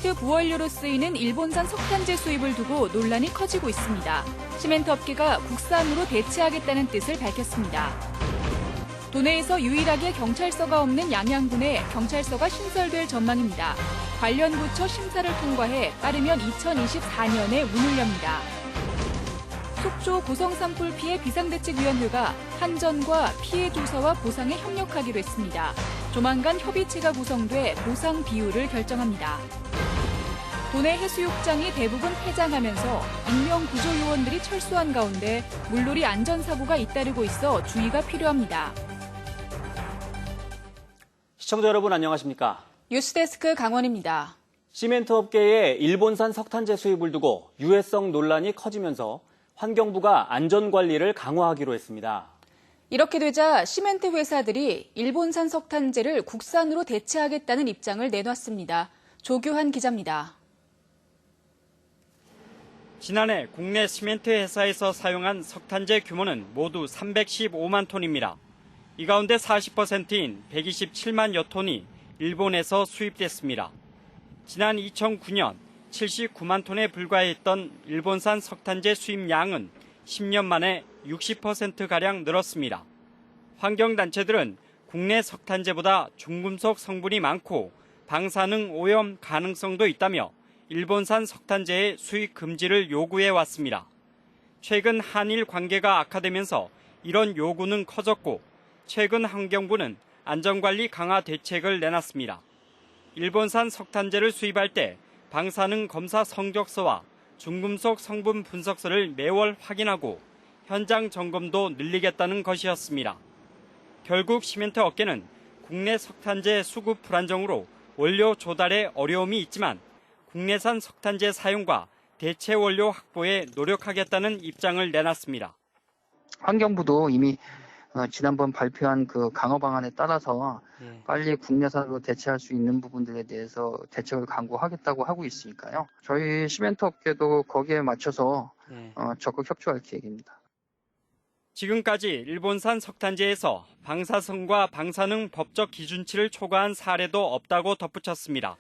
시멘트 부원료로 쓰이는 일본산 석탄재 수입을 두고 논란이 커지고 있습니다. 시멘트 업계가 국산으로 대체하겠다는 뜻을 밝혔습니다. 도내에서 유일하게 경찰서가 없는 양양군에 경찰서가 신설될 전망입니다. 관련 부처 심사를 통과해 빠르면 2024년에 문을 엽니다. 속초 고성산불 피해 비상대책위원회가 한전과 피해 조사와 보상에 협력하기로 했습니다. 조만간 협의체가 구성돼 보상 비율을 결정합니다. 도내 해수욕장이 대부분 폐장하면서 인명 구조 요원들이 철수한 가운데 물놀이 안전사고가 잇따르고 있어 주의가 필요합니다. 시청자 여러분 안녕하십니까? 뉴스데스크 강원입니다. 시멘트 업계의 일본산 석탄재 수입을 두고 유해성 논란이 커지면서 환경부가 안전관리를 강화하기로 했습니다. 이렇게 되자 시멘트 회사들이 일본산 석탄재를 국산으로 대체하겠다는 입장을 내놨습니다. 조규환 기자입니다. 지난해 국내 시멘트 회사에서 사용한 석탄재 규모는 모두 315만 톤입니다. 이 가운데 40%인 127만여 톤이 일본에서 수입됐습니다. 지난 2009년 79만 톤에 불과했던 일본산 석탄재 수입량은 10년 만에 60%가량 늘었습니다. 환경단체들은 국내 석탄재보다 중금속 성분이 많고 방사능 오염 가능성도 있다며 일본산 석탄재의 수입 금지를 요구해 왔습니다. 최근 한일 관계가 악화되면서 이런 요구는 커졌고 최근 환경부는 안전관리 강화 대책을 내놨습니다. 일본산 석탄재를 수입할 때 방사능 검사 성적서와 중금속 성분 분석서를 매월 확인하고 현장 점검도 늘리겠다는 것이었습니다. 결국 시멘트 업계는 국내 석탄재 수급 불안정으로 원료 조달에 어려움이 있지만 국내산 석탄재 사용과 대체 원료 확보에 노력하겠다는 입장을 내놨습니다. 환경부도 이미 지난번 발표한 그 강화 방안에 따라서 빨리 국내산으로 대체할 수 있는 부분들에 대해서 대책을 강구하겠다고 하고 있으니까요. 저희 시멘트 업계도 거기에 맞춰서 적극 협조할 계획입니다. 지금까지 일본산 석탄재에서 방사성과 방사능 법적 기준치를 초과한 사례도 없다고 덧붙였습니다.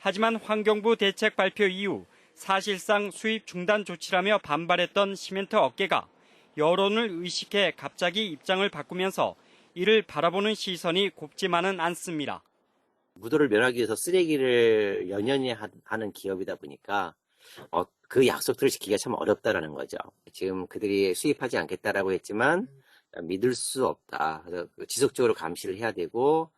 하지만 환경부 대책 발표 이후 사실상 수입 중단 조치라며 반발했던 시멘트 업계가 여론을 의식해 갑자기 입장을 바꾸면서 이를 바라보는 시선이 곱지만은 않습니다. 무도를 멸하기 위해서 쓰레기를 연연히 하는 기업이다 보니까 그 약속들을 지키기가 참 어렵다라는 거죠. 지금 그들이 수입하지 않겠다라고 했지만 믿을 수 없다. 그래서 지속적으로 감시를 해야 되고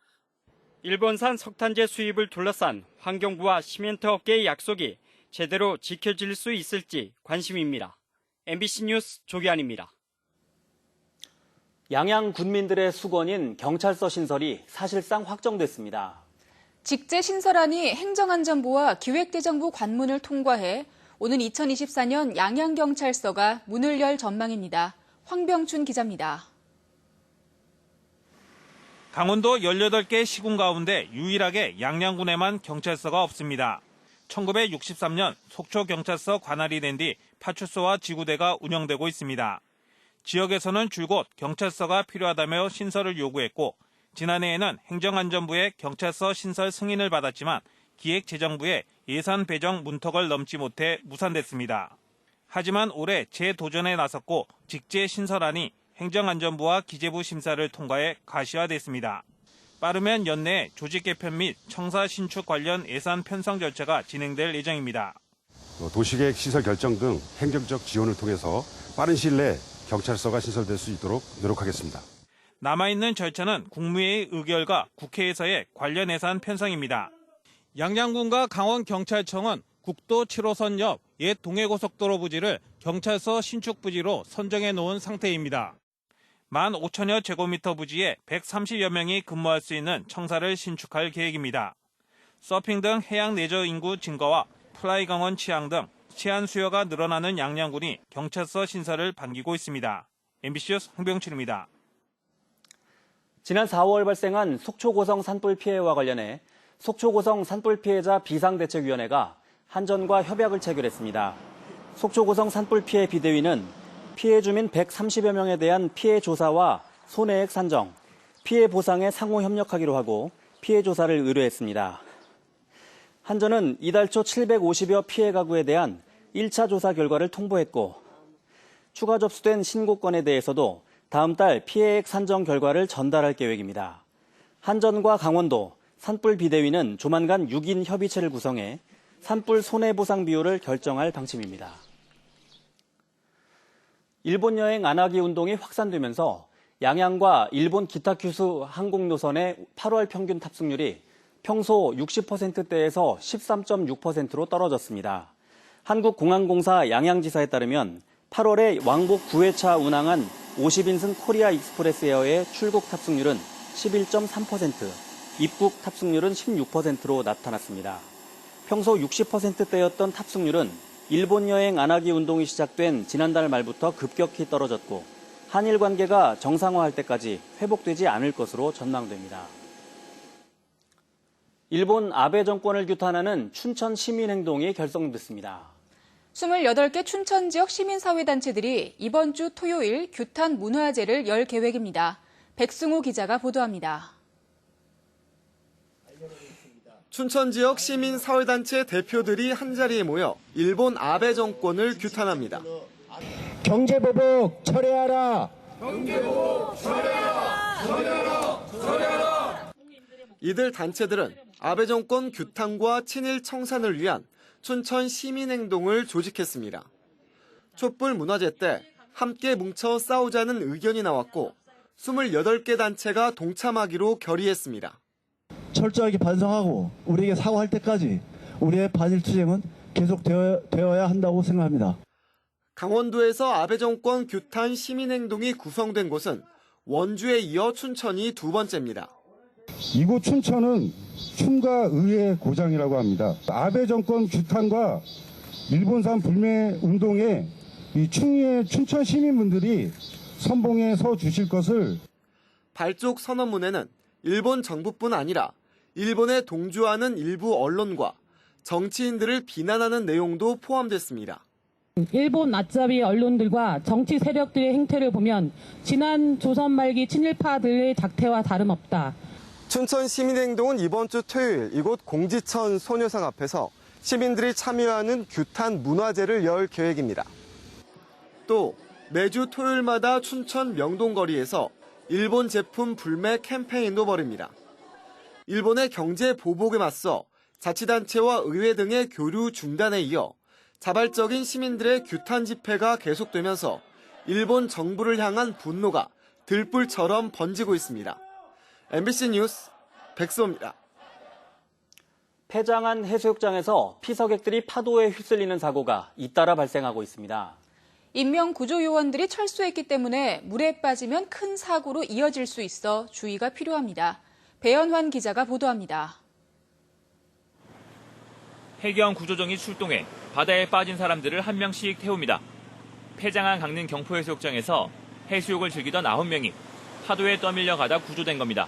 일본산 석탄재 수입을 둘러싼 환경부와 시멘트 업계의 약속이 제대로 지켜질 수 있을지 관심입니다. MBC 뉴스 조기환입니다. 양양 군민들의 수건인 경찰서 신설이 사실상 확정됐습니다. 직제 신설안이 행정안전부와 기획재정부 관문을 통과해 오는 2024년 양양경찰서가 문을 열 전망입니다. 황병춘 기자입니다. 강원도 18개 시군 가운데 유일하게 양양군에만 경찰서가 없습니다. 1963년 속초경찰서 관할이 된 뒤 파출소와 지구대가 운영되고 있습니다. 지역에서는 줄곧 경찰서가 필요하다며 신설을 요구했고 지난해에는 행정안전부의 경찰서 신설 승인을 받았지만 기획재정부의 예산 배정 문턱을 넘지 못해 무산됐습니다. 하지만 올해 재도전에 나섰고 직제 신설안이 행정안전부와 기재부 심사를 통과해 가시화됐습니다. 빠르면 연내 조직 개편 및 청사 신축 관련 예산 편성 절차가 진행될 예정입니다. 도시계획 시설 결정 등 행정적 지원을 통해서 빠른 시일 내에 경찰서가 신설될 수 있도록 노력하겠습니다. 남아있는 절차는 국무회의 의결과 국회에서의 관련 예산 편성입니다. 양양군과 강원경찰청은 국도 7호선 옆 옛 동해고속도로 부지를 경찰서 신축 부지로 선정해 놓은 상태입니다. 15,000여 제곱미터 부지에 130여 명이 근무할 수 있는 청사를 신축할 계획입니다. 서핑 등 해양 레저 인구 증가와 플라이 강원 취항 등 치안 수요가 늘어나는 양양군이 경찰서 신설을 반기고 있습니다. MBC 뉴스 황병춘입니다. 지난 4월 발생한 속초고성 산불 피해와 관련해 속초고성 산불 피해자 비상대책위원회가 한전과 협약을 체결했습니다. 속초고성 산불 피해 비대위는 피해 주민 130여 명에 대한 피해 조사와 손해액 산정, 피해 보상에 상호 협력하기로 하고 피해 조사를 의뢰했습니다. 한전은 이달 초 750여 피해 가구에 대한 1차 조사 결과를 통보했고 추가 접수된 신고건에 대해서도 다음 달 피해액 산정 결과를 전달할 계획입니다. 한전과 강원도, 산불 비대위는 조만간 6인 협의체를 구성해 산불 손해보상 비율을 결정할 방침입니다. 일본 여행 안 하기 운동이 확산되면서 양양과 일본 기타 규수 항공 노선의 8월 평균 탑승률이 평소 60%대에서 13.6%로 떨어졌습니다. 한국공항공사 양양지사에 따르면 8월에 왕복 9회차 운항한 50인승 코리아 익스프레스 에어의 출국 탑승률은 11.3%, 입국 탑승률은 16%로 나타났습니다. 평소 60%대였던 탑승률은 일본 여행 안 하기 운동이 시작된 지난달 말부터 급격히 떨어졌고 한일 관계가 정상화할 때까지 회복되지 않을 것으로 전망됩니다. 일본 아베 정권을 규탄하는 춘천 시민행동이 결성됐습니다. 28개 춘천 지역 시민사회단체들이 이번 주 토요일 규탄 문화제를 열 계획입니다. 백승호 기자가 보도합니다. 춘천 지역 시민사회단체 대표들이 한자리에 모여 일본 아베 정권을 규탄합니다. 경제보복 철회하라! 경제보복 철회하라! 철회하라! 철회하라! 이들 단체들은 아베 정권 규탄과 친일 청산을 위한 춘천 시민행동을 조직했습니다. 촛불 문화제 때 함께 뭉쳐 싸우자는 의견이 나왔고 28개 단체가 동참하기로 결의했습니다. 철저하게 반성하고 우리에게 사과할 때까지 우리의 반일 투쟁은 계속되어야 한다고 생각합니다. 강원도에서 아베 정권 규탄 시민행동이 구성된 곳은 원주에 이어 춘천이 두 번째입니다. 이곳 춘천은 춤과 의의 고장이라고 합니다. 아베 정권 규탄과 일본산 불매 운동에 이 충의의 춘천 시민분들이 선봉에 서 주실 것을 발족 선언문에는 일본 정부뿐 아니라 일본에 동조하는 일부 언론과 정치인들을 비난하는 내용도 포함됐습니다. 일본 낫잡이 언론들과 정치 세력들의 행태를 보면 지난 조선 말기 친일파들의 작태와 다름없다. 춘천 시민행동은 이번 주 토요일 이곳 공지천 소녀상 앞에서 시민들이 참여하는 규탄 문화제를 열 계획입니다. 또 매주 토요일마다 춘천 명동거리에서 일본 제품 불매 캠페인도 벌입니다. 일본의 경제 보복에 맞서 자치단체와 의회 등의 교류 중단에 이어 자발적인 시민들의 규탄 집회가 계속되면서 일본 정부를 향한 분노가 들불처럼 번지고 있습니다. MBC 뉴스 백수호입니다. 폐장한 해수욕장에서 피서객들이 파도에 휩쓸리는 사고가 잇따라 발생하고 있습니다. 인명구조요원들이 철수했기 때문에 물에 빠지면 큰 사고로 이어질 수 있어 주의가 필요합니다. 배연환 기자가 보도합니다. 해경 구조정이 출동해 바다에 빠진 사람들을 한 명씩 태웁니다. 폐장한 강릉 경포해수욕장에서 해수욕을 즐기던 9명이 파도에 떠밀려 가다 구조된 겁니다.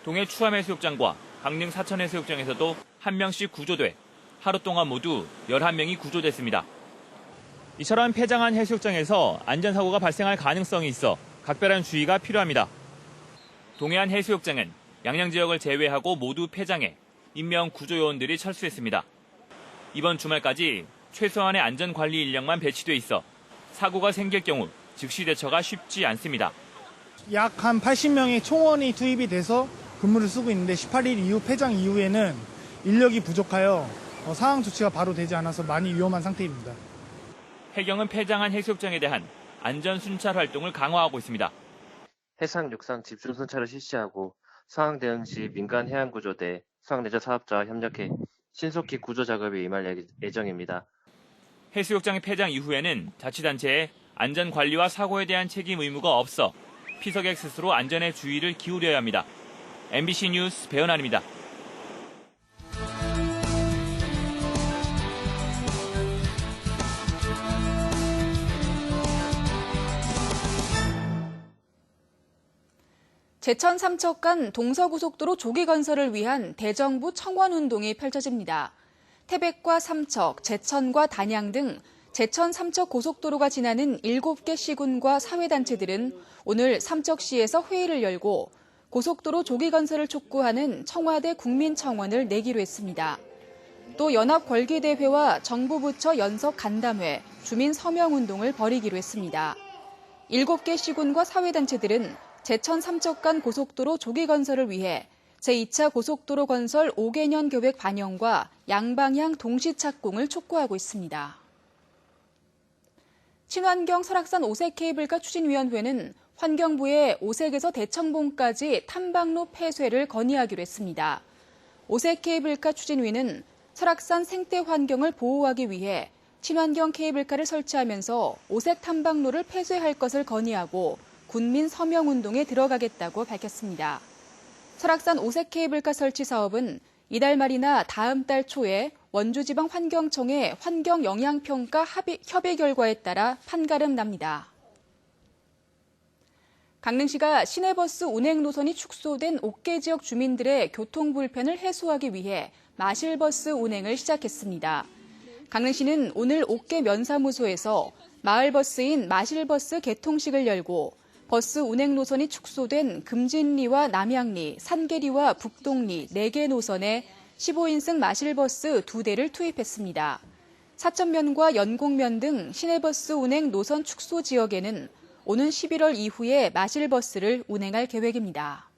동해 추암해수욕장과 강릉 사천해수욕장에서도 한 명씩 구조돼 하루 동안 모두 11명이 구조됐습니다. 이처럼 폐장한 해수욕장에서 안전사고가 발생할 가능성이 있어 각별한 주의가 필요합니다. 동해안 해수욕장은 양양 지역을 제외하고 모두 폐장해 인명 구조요원들이 철수했습니다. 이번 주말까지 최소한의 안전관리 인력만 배치돼 있어 사고가 생길 경우 즉시 대처가 쉽지 않습니다. 약 한 80명의 총원이 투입이 돼서 근무를 쓰고 있는데 18일 이후 폐장 이후에는 인력이 부족하여 상황 조치가 바로 되지 않아서 많이 위험한 상태입니다. 해경은 폐장한 해수욕장에 대한 안전 순찰 활동을 강화하고 있습니다. 해상 육상 집중 순찰을 실시하고 상황 대응 시 민간 해양구조대, 수상레저 사업자와 협력해 신속히 구조 작업에 임할 예정입니다. 해수욕장의 폐장 이후에는 자치단체에 안전관리와 사고에 대한 책임 의무가 없어 피서객 스스로 안전에 주의를 기울여야 합니다. MBC 뉴스 배연환입니다. 제천 삼척 간 동서고속도로 조기 건설을 위한 대정부 청원운동이 펼쳐집니다. 태백과 삼척, 제천과 단양 등 제천 삼척 고속도로가 지나는 7개 시군과 사회단체들은 오늘 삼척시에서 회의를 열고 고속도로 조기 건설을 촉구하는 청와대 국민청원을 내기로 했습니다. 또 연합궐기대회와 정부 부처 연석 간담회, 주민 서명운동을 벌이기로 했습니다. 7개 시군과 사회단체들은 제천 삼척간 고속도로 조기 건설을 위해 제2차 고속도로 건설 5개년 계획 반영과 양방향 동시 착공을 촉구하고 있습니다. 친환경 설악산 오색 케이블카 추진위원회는 환경부에 오색에서 대청봉까지 탐방로 폐쇄를 건의하기로 했습니다. 오색 케이블카 추진위는 설악산 생태 환경을 보호하기 위해 친환경 케이블카를 설치하면서 오색 탐방로를 폐쇄할 것을 건의하고 군민 서명운동에 들어가겠다고 밝혔습니다. 설악산 오색 케이블카 설치 사업은 이달 말이나 다음 달 초에 원주지방환경청의 환경영향평가 협의 결과에 따라 판가름 납니다. 강릉시가 시내버스 운행 노선이 축소된 옥계 지역 주민들의 교통 불편을 해소하기 위해 마실버스 운행을 시작했습니다. 강릉시는 오늘 옥계 면사무소에서 마을버스인 마실버스 개통식을 열고 버스 운행 노선이 축소된 금진리와 남양리, 산계리와 북동리 4개 노선에 15인승 마실버스 2대를 투입했습니다. 사천면과 연곡면 등 시내버스 운행 노선 축소 지역에는 오는 11월 이후에 마실버스를 운행할 계획입니다.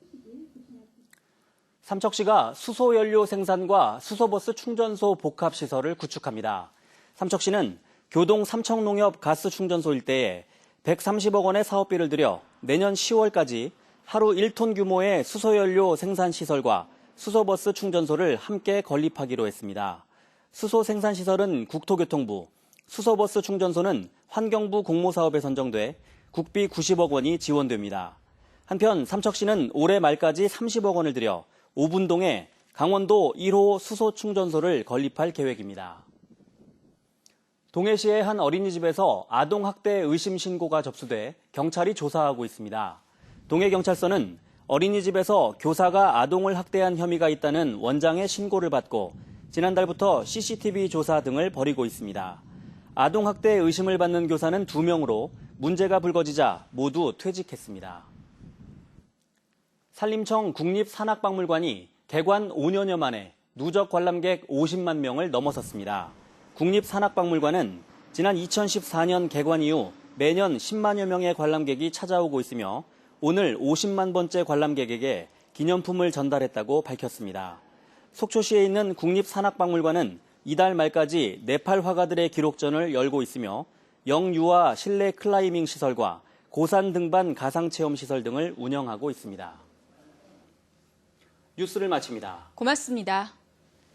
삼척시가 수소연료 생산과 수소버스 충전소 복합시설을 구축합니다. 삼척시는 교동 삼척농협 가스충전소 일대에 130억 원의 사업비를 들여 내년 10월까지 하루 1톤 규모의 수소연료 생산시설과 수소버스 충전소를 함께 건립하기로 했습니다. 수소 생산시설은 국토교통부, 수소버스 충전소는 환경부 공모사업에 선정돼 국비 90억 원이 지원됩니다. 한편 삼척시는 올해 말까지 30억 원을 들여 오분동에 강원도 1호 수소 충전소를 건립할 계획입니다. 동해시의 한 어린이집에서 아동학대 의심 신고가 접수돼 경찰이 조사하고 있습니다. 동해경찰서는 어린이집에서 교사가 아동을 학대한 혐의가 있다는 원장의 신고를 받고 지난달부터 CCTV 조사 등을 벌이고 있습니다. 아동학대 의심을 받는 교사는 2명으로 문제가 불거지자 모두 퇴직했습니다. 산림청 국립산악박물관이 개관 5년여 만에 누적 관람객 50만 명을 넘어섰습니다. 국립산악박물관은 지난 2014년 개관 이후 매년 10만여 명의 관람객이 찾아오고 있으며 오늘 50만 번째 관람객에게 기념품을 전달했다고 밝혔습니다. 속초시에 있는 국립산악박물관은 이달 말까지 네팔 화가들의 기록전을 열고 있으며 영유아 실내 클라이밍 시설과 고산 등반 가상체험 시설 등을 운영하고 있습니다. 뉴스를 마칩니다. 고맙습니다.